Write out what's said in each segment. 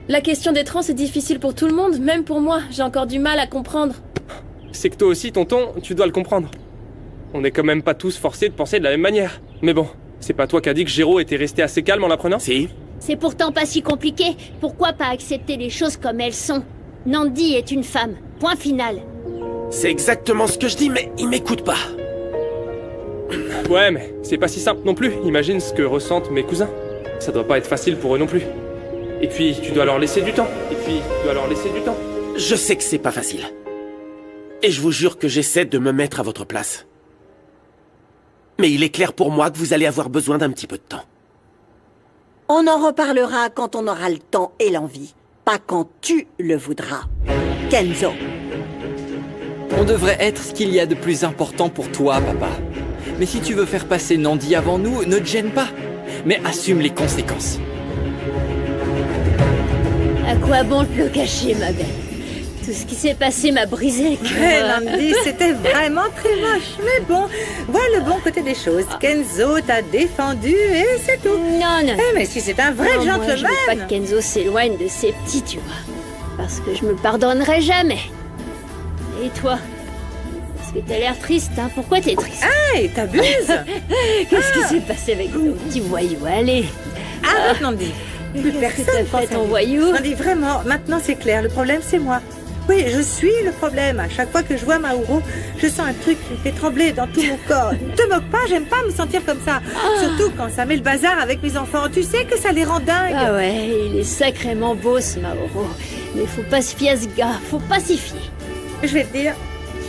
La question des trans est difficile pour tout le monde, même pour moi. J'ai encore du mal à comprendre. C'est que toi aussi, tonton, tu dois le comprendre. On n'est quand même pas tous forcés de penser de la même manière. Mais bon, c'est pas toi qui as dit que Géraud était resté assez calme en l'apprenant? Si. C'est pourtant pas si compliqué. Pourquoi pas accepter les choses comme elles sont? Nandi est une femme. Point final. C'est exactement ce que je dis, mais il m'écoute pas. Ouais, mais c'est pas si simple non plus. Imagine ce que ressentent mes cousins. Ça doit pas être facile pour eux non plus. Et puis, tu dois leur laisser du temps. Je sais que c'est pas facile. Et je vous jure que j'essaie de me mettre à votre place. Mais il est clair pour moi que vous allez avoir besoin d'un petit peu de temps. On en reparlera quand on aura le temps et l'envie. Pas quand tu le voudras. Kenzo. On devrait être ce qu'il y a de plus important pour toi, papa. Mais si tu veux faire passer Nandi avant nous, ne te gêne pas. Mais assume les conséquences. À quoi bon te le cacher, ma belle? Tout ce qui s'est passé m'a brisé le cœur. Ouais, Nandi, c'était vraiment très moche. Mais bon, voilà le bon côté des choses. Kenzo t'a défendu et c'est tout. Non. Eh, mais si c'est un vrai Non, moi, je gentleman. veux pas que Kenzo s'éloigne de ses petits, tu vois. Parce que je me pardonnerai jamais. Et toi? Parce que t'as l'air triste, hein? Pourquoi t'es triste? Hey, t'abuses. Qu'est-ce qui s'est passé avec ton petit voyou? Allez. Arrête, Nandi. Plus Qu'est-ce que personne t'as fait, pense à ton lui. voyou? Nandi, vraiment, maintenant c'est clair. Le problème, c'est moi. Oui, je suis le problème. À chaque fois que je vois Mauro, je sens un truc qui me fait trembler dans tout mon corps. Ne te moque pas, j'aime pas me sentir comme ça. Surtout quand ça met le bazar avec mes enfants. Tu sais que ça les rend dingues. Ah ouais, il est sacrément beau ce Mauro. Mais faut pas se fier à ce gars, faut pas s'y fier. Je vais te dire,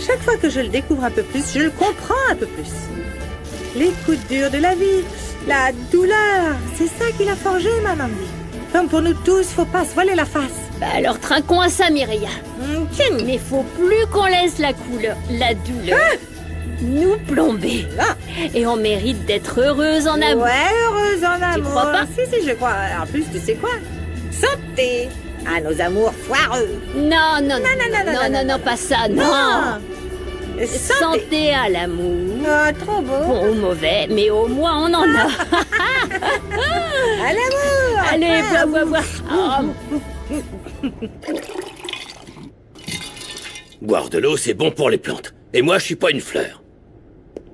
chaque fois que je le découvre un peu plus, je le comprends un peu plus. Les coups durs de la vie, la douleur, c'est ça qui l'a forgé, ma maman. Comme pour nous tous, faut pas se voiler la face. Bah alors trinquons à ça, Mireia. Tiens. Mais faut plus qu'on laisse la douleur nous plomber. Et on mérite d'être heureuse en amour. Ouais, heureuse en amour. crois pas? Si, je crois. En plus, tu sais quoi? Santé à nos amours foireux. Non, pas ça, non. Santé. Santé à l'amour. Ah, trop beau. Bon ou mauvais, mais au moins on en a. À l'amour. Allez, bois. Ah, Boire de l'eau, c'est bon pour les plantes. Et moi, je suis pas une fleur.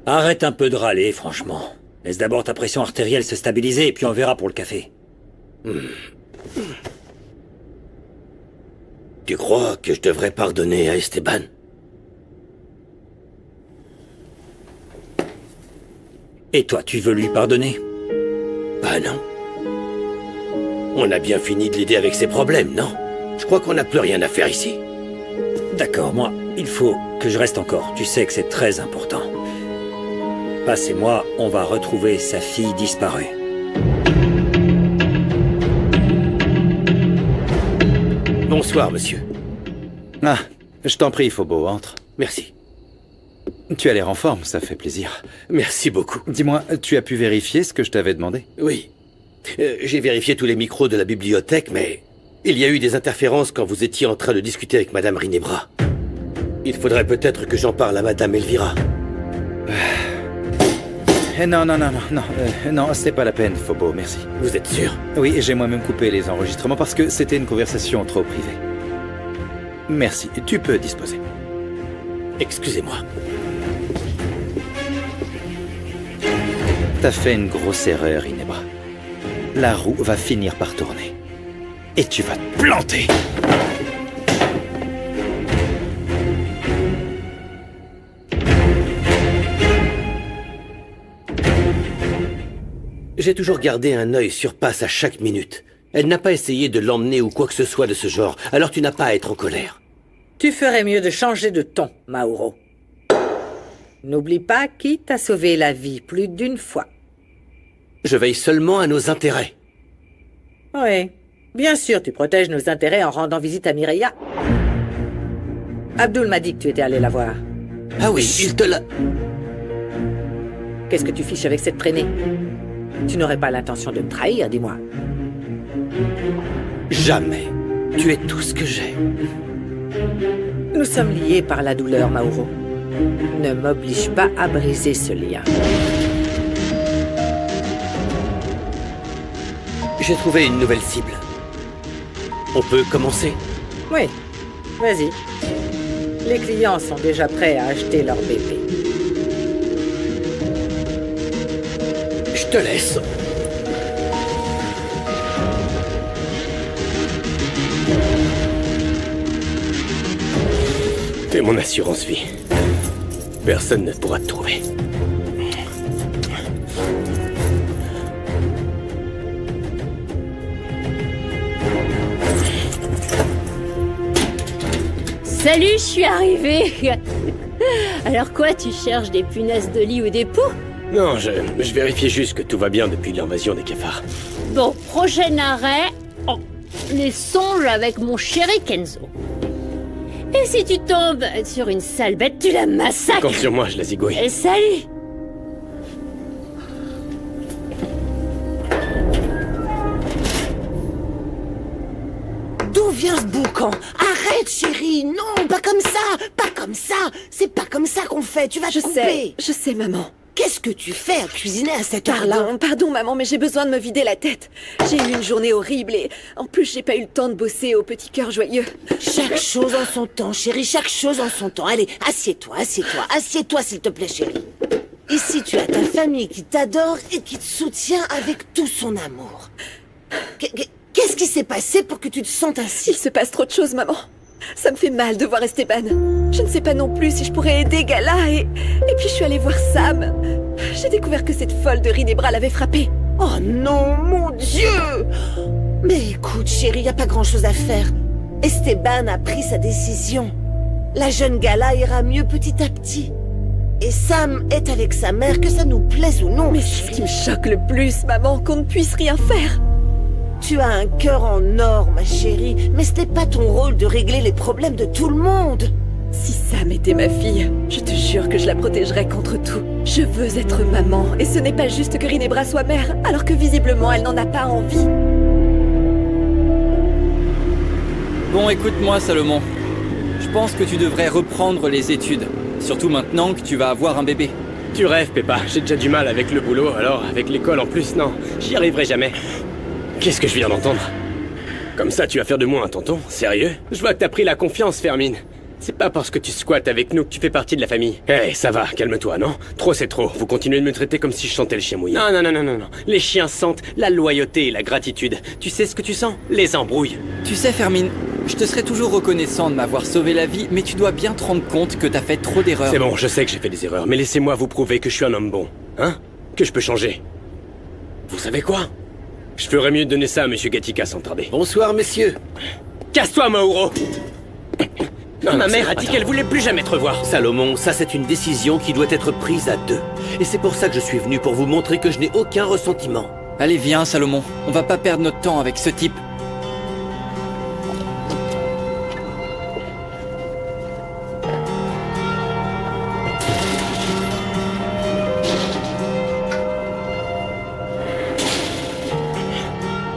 Arrête un peu de râler, franchement. Laisse d'abord ta pression artérielle se stabiliser, et puis on verra pour le café. Tu crois que je devrais pardonner à Esteban? Et toi, tu veux lui pardonner? Bah non. On a bien fini de l'aider avec ses problèmes, non? Je crois qu'on n'a plus rien à faire ici. D'accord, moi, il faut que je reste encore. Tu sais que c'est très important. Passe et moi, on va retrouver sa fille disparue. Bonsoir, monsieur. Ah, je t'en prie, Phobo, entre. Merci. Tu as l'air en forme, ça fait plaisir. Merci beaucoup. Dis-moi, tu as pu vérifier ce que je t'avais demandé? Oui. J'ai vérifié tous les micros de la bibliothèque, mais il y a eu des interférences quand vous étiez en train de discuter avec Madame Rinebra. Il faudrait peut-être que j'en parle à Madame Elvira. Non, c'est pas la peine, Phobo, merci. Vous êtes sûr? Oui, j'ai moi-même coupé les enregistrements parce que c'était une conversation trop privée. Merci, tu peux disposer. Excusez-moi. T'as fait une grosse erreur, Rinebra. La roue va finir par tourner. Et tu vas te planter! J'ai toujours gardé un œil sur Passe à chaque minute. Elle n'a pas essayé de l'emmener ou quoi que ce soit de ce genre, alors tu n'as pas à être en colère. Tu ferais mieux de changer de ton, Mauro. N'oublie pas qui t'a sauvé la vie plus d'une fois. Je veille seulement à nos intérêts. Oui, bien sûr, tu protèges nos intérêts en rendant visite à Mireia. Abdul m'a dit que tu étais allé la voir. Ah oui, il te l'a... Qu'est-ce que tu fiches avec cette traînée? Tu n'aurais pas l'intention de me trahir, dis-moi. Jamais. Tu es tout ce que j'ai. Nous sommes liés par la douleur, Mauro. Ne m'oblige pas à briser ce lien. J'ai trouvé une nouvelle cible. On peut commencer? Oui, vas-y. Les clients sont déjà prêts à acheter leur bébé. Je te laisse. T'es mon assurance vie. Personne ne pourra te trouver. Salut, je suis arrivée. Alors quoi, tu cherches des punaises de lit ou des poux? Non, je vérifie juste que tout va bien depuis l'invasion des cafards. Bon, prochain arrêt, les songes avec mon chéri Kenzo. Et si tu tombes sur une sale bête, tu la massacres. Compte sur moi, je la zigouille. Et salut. D'où vient ce boucan? Arrête, chérie! Non, pas comme ça! Pas comme ça! C'est pas comme ça qu'on fait, tu vas te couper! Je sais, maman. Qu'est-ce que tu fais à cuisiner à cette heure-là? Pardon, maman, mais j'ai besoin de me vider la tête. J'ai eu une journée horrible et en plus, j'ai pas eu le temps de bosser au petit cœur joyeux. Chaque chose en son temps, chérie, chaque chose en son temps. Allez, assieds-toi, assieds-toi, assieds-toi, s'il te plaît, chérie. Ici, tu as ta famille qui t'adore et qui te soutient avec tout son amour. Qu'est-ce qui s'est passé pour que tu te sentes ainsi? Il se passe trop de choses, maman. Ça me fait mal de voir Esteban. Je ne sais pas non plus si je pourrais aider Gala et puis je suis allée voir Sam. J'ai découvert que cette folle de Rinebra l'avait frappé. Oh non, mon Dieu! Mais écoute, chérie, y a pas grand-chose à faire. Esteban a pris sa décision. La jeune Gala ira mieux petit à petit. Et Sam est avec sa mère, que ça nous plaise ou non. Mais c'est ce qui me choque le plus, maman, qu'on ne puisse rien faire. Tu as un cœur en or, ma chérie, mais ce n'est pas ton rôle de régler les problèmes de tout le monde. Si Sam était ma fille, je te jure que je la protégerais contre tout. Je veux être maman, et ce n'est pas juste que Rinebra soit mère, alors que visiblement elle n'en a pas envie. Bon, écoute-moi, Salomon. Je pense que tu devrais reprendre les études. Surtout maintenant que tu vas avoir un bébé. Tu rêves, Peppa. J'ai déjà du mal avec le boulot, alors avec l'école en plus, non. J'y arriverai jamais. Qu'est-ce que je viens d'entendre? Comme ça, tu vas faire de moi un tonton? Sérieux? Je vois que t'as pris la confiance, Fermine. C'est pas parce que tu squattes avec nous que tu fais partie de la famille. Eh, ça va, calme-toi, non? Trop c'est trop. Vous continuez de me traiter comme si je sentais le chien mouillé. Non. Les chiens sentent la loyauté et la gratitude. Tu sais ce que tu sens? Les embrouilles. Tu sais, Fermine, je te serai toujours reconnaissant de m'avoir sauvé la vie, mais tu dois bien te rendre compte que t'as fait trop d'erreurs. C'est bon, je sais que j'ai fait des erreurs, mais laissez-moi vous prouver que je suis un homme bon. Hein? Que je peux changer. Vous savez quoi? Je ferais mieux de donner ça à Monsieur Gatica sans tarder. Bonsoir, messieurs. Casse-toi, Mauro! Non, ma mère a dit qu'elle voulait plus jamais te revoir. Salomon, ça c'est une décision qui doit être prise à deux. Et c'est pour ça que je suis venu, pour vous montrer que je n'ai aucun ressentiment. Allez, viens, Salomon. On va pas perdre notre temps avec ce type.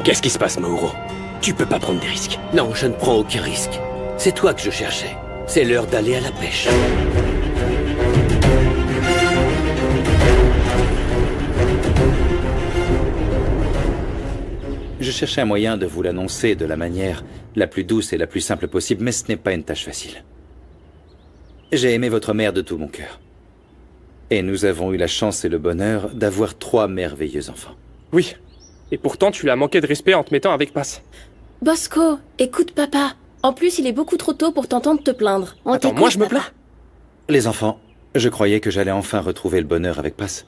Qu'est-ce qui se passe, Mauro? Tu peux pas prendre des risques. Non, je ne prends aucun risque. C'est toi que je cherchais. C'est l'heure d'aller à la pêche. Je cherchais un moyen de vous l'annoncer de la manière la plus douce et la plus simple possible, mais ce n'est pas une tâche facile. J'ai aimé votre mère de tout mon cœur. Et nous avons eu la chance et le bonheur d'avoir 3 merveilleux enfants. Oui. Et pourtant, tu lui as manqué de respect en te mettant avec Passe. Bosco, écoute papa. En plus, il est beaucoup trop tôt pour t'entendre te plaindre. Attends, moi je me plains? Les enfants, je croyais que j'allais enfin retrouver le bonheur avec Passe.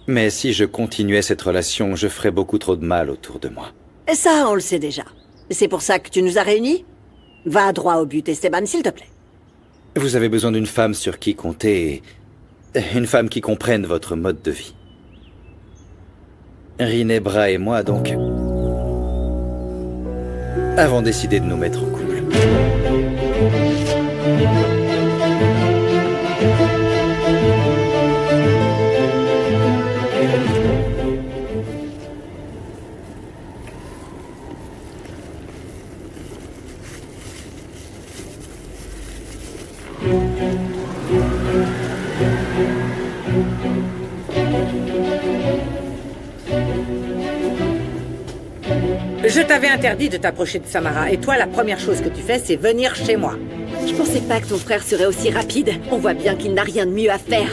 Mais si je continuais cette relation, je ferais beaucoup trop de mal autour de moi. Et ça, on le sait déjà. C'est pour ça que tu nous as réunis? Va droit au but, Esteban, s'il te plaît. Vous avez besoin d'une femme sur qui compter et une femme qui comprenne votre mode de vie. Rinebra et moi, donc, avons décidé de nous mettre en couple. Je t'avais interdit de t'approcher de Samara, et toi, la première chose que tu fais, c'est venir chez moi. Je pensais pas que ton frère serait aussi rapide. On voit bien qu'il n'a rien de mieux à faire.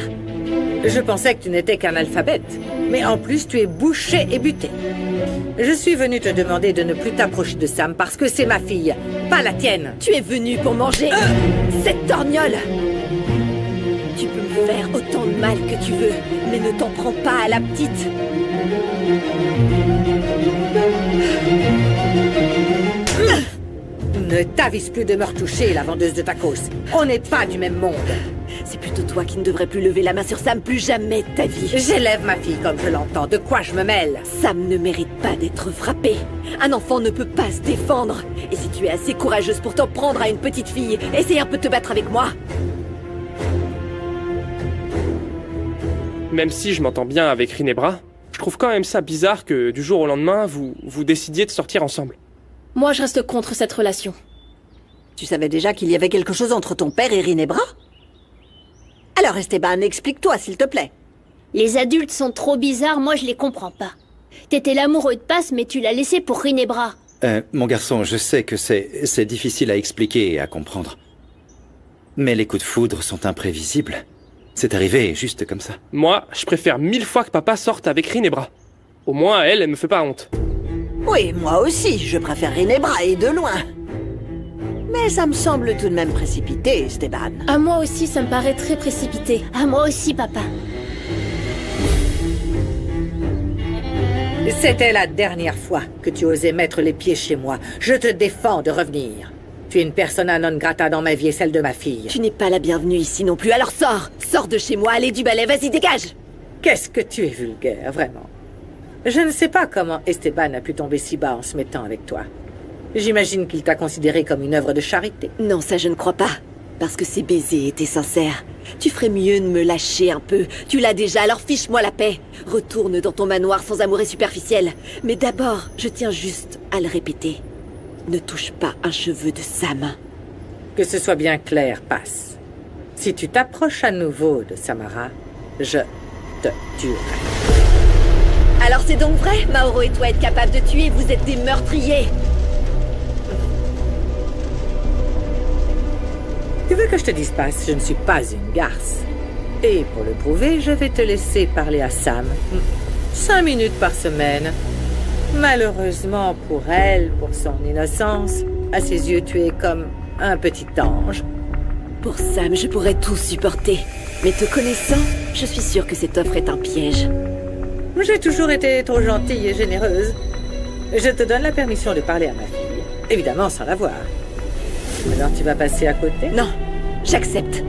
Je pensais que tu n'étais qu'un alphabète. Mais en plus, tu es bouché et buté. Je suis venu te demander de ne plus t'approcher de Sam parce que c'est ma fille, pas la tienne. Tu es venu pour manger cette torgnole. Tu peux me faire autant de mal que tu veux, mais ne t'en prends pas à la petite. Ne t'avise plus de me retoucher, la vendeuse de tacos. On n'est pas du même monde. C'est plutôt toi qui ne devrais plus lever la main sur Sam plus jamais de ta vie. J'élève ma fille comme je l'entends. De quoi je me mêle? Sam ne mérite pas d'être frappé. Un enfant ne peut pas se défendre. Et si tu es assez courageuse pour t'en prendre à une petite fille, essaye un peu de te battre avec moi. Même si je m'entends bien avec Rinebra, je trouve quand même ça bizarre que du jour au lendemain, vous décidiez de sortir ensemble. Moi, je reste contre cette relation. Tu savais déjà qu'il y avait quelque chose entre ton père et Rinebra? Alors Esteban, explique-toi s'il te plaît. Les adultes sont trop bizarres, moi je les comprends pas. T'étais l'amoureux de Paz, mais tu l'as laissé pour Rinebra. Mon garçon, je sais que c'est difficile à expliquer et à comprendre. Mais les coups de foudre sont imprévisibles. C'est arrivé juste comme ça. Moi, je préfère 1000 fois que papa sorte avec Rinebra. Au moins, elle me fait pas honte. Oui, moi aussi, je préfère Rinebra et de loin. Mais ça me semble tout de même précipité, Esteban. À moi aussi, ça me paraît très précipité. À moi aussi, papa. C'était la dernière fois que tu osais mettre les pieds chez moi. Je te défends de revenir. Tu es une persona non grata dans ma vie et celle de ma fille. Tu n'es pas la bienvenue ici non plus, alors sors. Sors de chez moi, allez du balai, vas-y, dégage. Qu'est-ce que tu es vulgaire, vraiment. Je ne sais pas comment Esteban a pu tomber si bas en se mettant avec toi. J'imagine qu'il t'a considéré comme une œuvre de charité. Non, ça je ne crois pas. Parce que ces baisers étaient sincères. Tu ferais mieux de me lâcher un peu. Tu l'as déjà, alors fiche-moi la paix. Retourne dans ton manoir sans amour et superficiel. Mais d'abord, je tiens juste à le répéter. Ne touche pas un cheveu de Sam. Que ce soit bien clair, Paz. Si tu t'approches à nouveau de Samara, je te tuerai. Alors c'est donc vrai, Mauro et toi êtes capables de tuer, vous êtes des meurtriers. Tu veux que je te dise, Paz, je ne suis pas une garce. Et pour le prouver, je vais te laisser parler à Sam. 5 minutes par semaine. Malheureusement pour elle, pour son innocence, à ses yeux, tu es comme un petit ange. Pour Sam, je pourrais tout supporter. Mais te connaissant, je suis sûre que cette offre est un piège. J'ai toujours été trop gentille et généreuse. Je te donne la permission de parler à ma fille. Évidemment, sans la voir. Alors tu vas passer à côté? Non, j'accepte.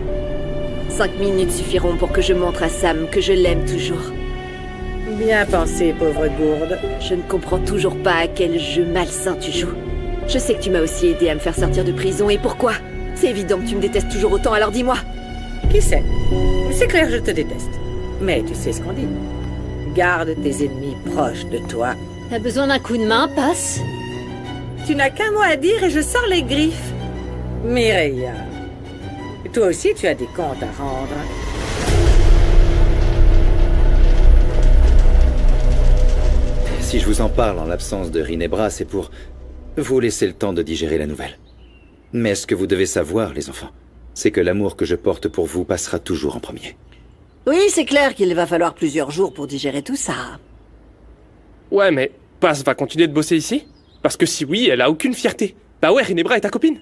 5 minutes suffiront pour que je montre à Sam que je l'aime toujours. Bien pensé, pauvre gourde. Je ne comprends toujours pas à quel jeu malsain tu joues. Je sais que tu m'as aussi aidé à me faire sortir de prison, et pourquoi? C'est évident que tu me détestes toujours autant, alors dis-moi. Qui sait? C'est clair, je te déteste. Mais tu sais ce qu'on dit. Garde tes ennemis proches de toi. T'as besoin d'un coup de main, Passe? Tu n'as qu'un mot à dire et je sors les griffes. Mireia, toi aussi tu as des comptes à rendre. Si je vous en parle en l'absence de Rinebra, c'est pour vous laisser le temps de digérer la nouvelle. Mais ce que vous devez savoir, les enfants, c'est que l'amour que je porte pour vous passera toujours en premier. Oui, c'est clair qu'il va falloir plusieurs jours pour digérer tout ça. Ouais, mais Paz va continuer de bosser ici? Parce que si oui, elle a aucune fierté. Bah ouais, Rinebra est ta copine.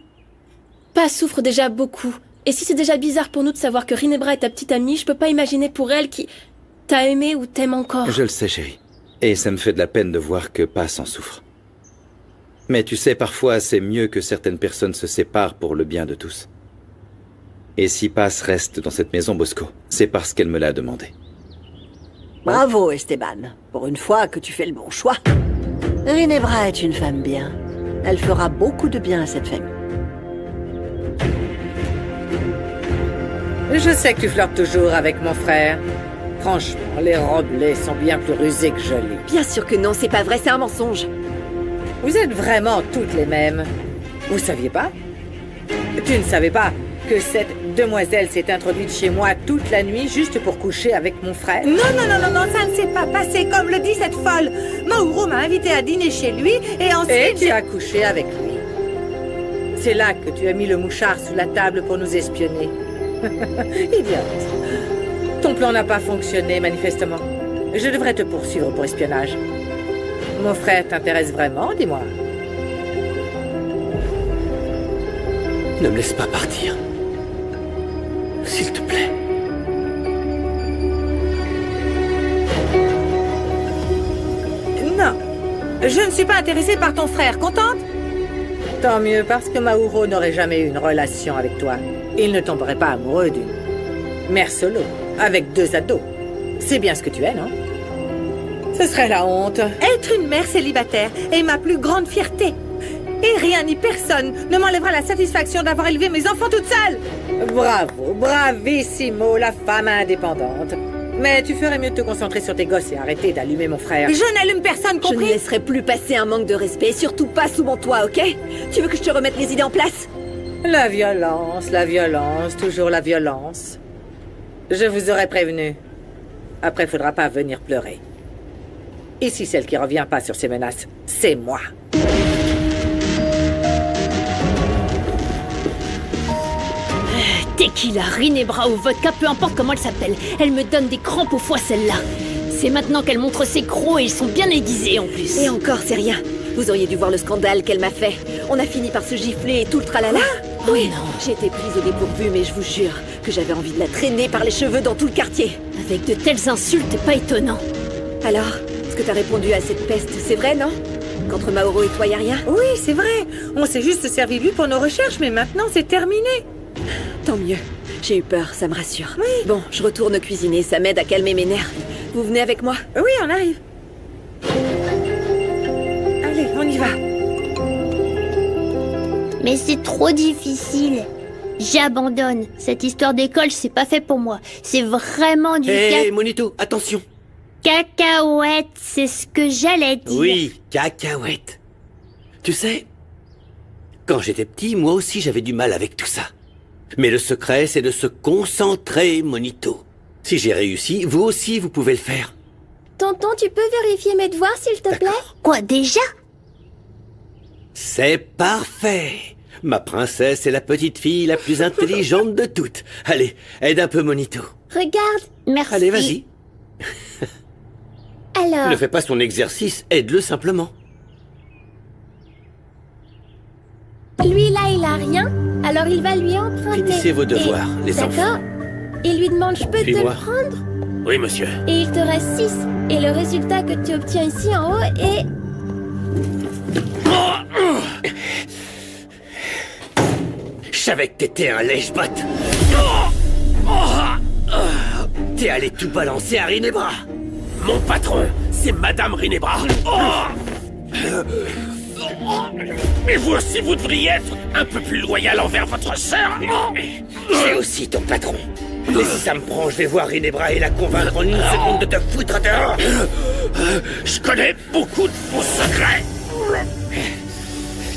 Paz souffre déjà beaucoup. Et si c'est déjà bizarre pour nous de savoir que Rinebra est ta petite amie, je peux pas imaginer pour elle qui t'a aimé ou t'aime encore. Je le sais, chérie. Et ça me fait de la peine de voir que Paz en souffre. Mais tu sais, parfois, c'est mieux que certaines personnes se séparent pour le bien de tous. Et si Paz reste dans cette maison, Bosco, c'est parce qu'elle me l'a demandé. Bravo, Esteban. Pour une fois que tu fais le bon choix. Rinebra est une femme bien. Elle fera beaucoup de bien à cette famille. Je sais que tu flirtes toujours avec mon frère. Franchement, les Roblés sont bien plus rusés que jolis. Bien sûr que non, c'est pas vrai, c'est un mensonge. Vous êtes vraiment toutes les mêmes. Vous saviez pas? Tu ne savais pas que cette demoiselle s'est introduite chez moi toute la nuit juste pour coucher avec mon frère? Non, non, non, non, non, ça ne s'est pas passé comme le dit cette folle. Mauro m'a invité à dîner chez lui et ensuite... Et tu as couché avec lui. C'est là que tu as mis le mouchard sous la table pour nous espionner. Idiote. Ton plan n'a pas fonctionné, manifestement. Je devrais te poursuivre pour espionnage. Mon frère t'intéresse vraiment, dis-moi? Ne me laisse pas partir. S'il te plaît. Non. Je ne suis pas intéressée par ton frère. Contente? Tant mieux, parce que Mauro n'aurait jamais eu une relation avec toi. Il ne tomberait pas amoureux d'une mère solo, avec 2 ados. C'est bien ce que tu es, non? Ce serait la honte. Être une mère célibataire est ma plus grande fierté. Et rien ni personne ne m'enlèvera la satisfaction d'avoir élevé mes enfants toute seule. Bravo, bravissimo, la femme indépendante. Mais tu ferais mieux de te concentrer sur tes gosses et arrêter d'allumer mon frère. Je n'allume personne, compris? Je ne laisserai plus passer un manque de respect, surtout pas sous mon toit, ok? Tu veux que je te remette les idées en place? La violence, toujours la violence. Je vous aurais prévenu. Après, faudra pas venir pleurer. Ici, celle qui revient pas sur ses menaces, c'est moi. Tequila, Rinebra ou vodka, peu importe comment elle s'appelle, elle me donne des crampes au foie celle-là. C'est maintenant qu'elle montre ses crocs et ils sont bien aiguisés en plus. Et encore, c'est rien. Vous auriez dû voir le scandale qu'elle m'a fait. On a fini par se gifler et tout le tralala. Oui, j'ai été prise au dépourvu, mais je vous jure que j'avais envie de la traîner par les cheveux dans tout le quartier. Avec de telles insultes, pas étonnant. Alors, ce que t'as répondu à cette peste, c'est vrai, non? Qu'entre Mauro et toi, y a rien? Oui, c'est vrai. On s'est juste servi de lui pour nos recherches, mais maintenant, c'est terminé. Tant mieux. J'ai eu peur, ça me rassure. Oui. Bon, je retourne cuisiner, ça m'aide à calmer mes nerfs. Vous venez avec moi? Oui, on arrive. Allez, on y va. Mais c'est trop difficile. J'abandonne. Cette histoire d'école, c'est pas fait pour moi. C'est vraiment du Hé, Monito, attention. Cacahuète, c'est ce que j'allais dire. Oui, cacahuète. Tu sais, quand j'étais petit, moi aussi j'avais du mal avec tout ça. Mais le secret, c'est de se concentrer, Monito. Si j'ai réussi, vous aussi, vous pouvez le faire. Tonton, tu peux vérifier mes devoirs, s'il te plaît? Quoi, déjà? C'est parfait. Ma princesse est la petite fille la plus intelligente de toutes. Allez, aide un peu, Monito. Regarde. Merci. Allez, vas-y. Alors... Ne fais pas son exercice, aide-le simplement. Lui, là, il a rien, alors il va lui emprunter. Finissez vos devoirs, les enfants. D'accord. Il lui demande, je peux te le Suis-moi. prendre? Oui, monsieur. Et il te reste 6. Et le résultat que tu obtiens ici en haut est... Je savais que t'étais un lèche-botte. T'es allé tout balancer à Rinebra. Mon patron, c'est Madame Rinebra. Mais vous aussi, vous devriez être un peu plus loyal envers votre sœur. J'ai aussi ton patron. Mais si ça me prend, je vais voir Rinebra et la convaincre en une seconde de te foutre dehors. Je connais beaucoup de vos secrets.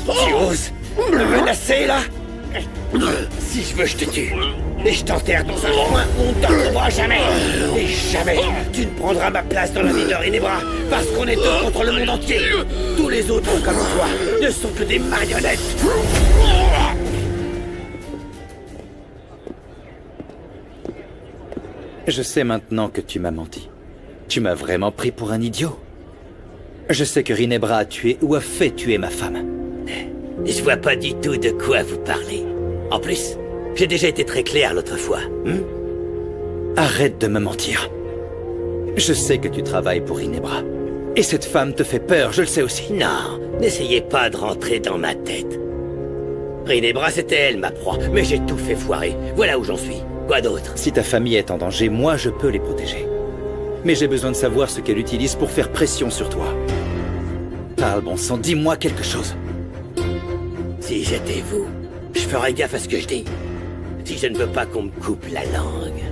Tu oses me menacer, là? Si je veux, je te tue. Et je t'enterre dans un coin où on ne t'en retrouvera jamais. Et jamais tu ne prendras ma place dans la vie de Rinebra. Parce qu'on est deux contre le monde entier. Tous les autres, comme toi, ne sont que des marionnettes. Je sais maintenant que tu m'as menti. Tu m'as vraiment pris pour un idiot. Je sais que Rinebra a tué ou a fait tuer ma femme. Je vois pas du tout de quoi vous parlez. En plus, j'ai déjà été très clair l'autre fois. Arrête de me mentir. Je sais que tu travailles pour Rinebra. Et cette femme te fait peur, je le sais aussi. Non, n'essayez pas de rentrer dans ma tête. Rinebra, c'était elle, ma proie. Mais j'ai tout fait foirer. Voilà où j'en suis. Quoi d'autre? Si ta famille est en danger, moi je peux les protéger. Mais j'ai besoin de savoir ce qu'elle utilise pour faire pression sur toi. Parle, bon sang, dis-moi quelque chose. Si j'étais vous, je ferais gaffe à ce que je dis. Si je ne veux pas qu'on me coupe la langue.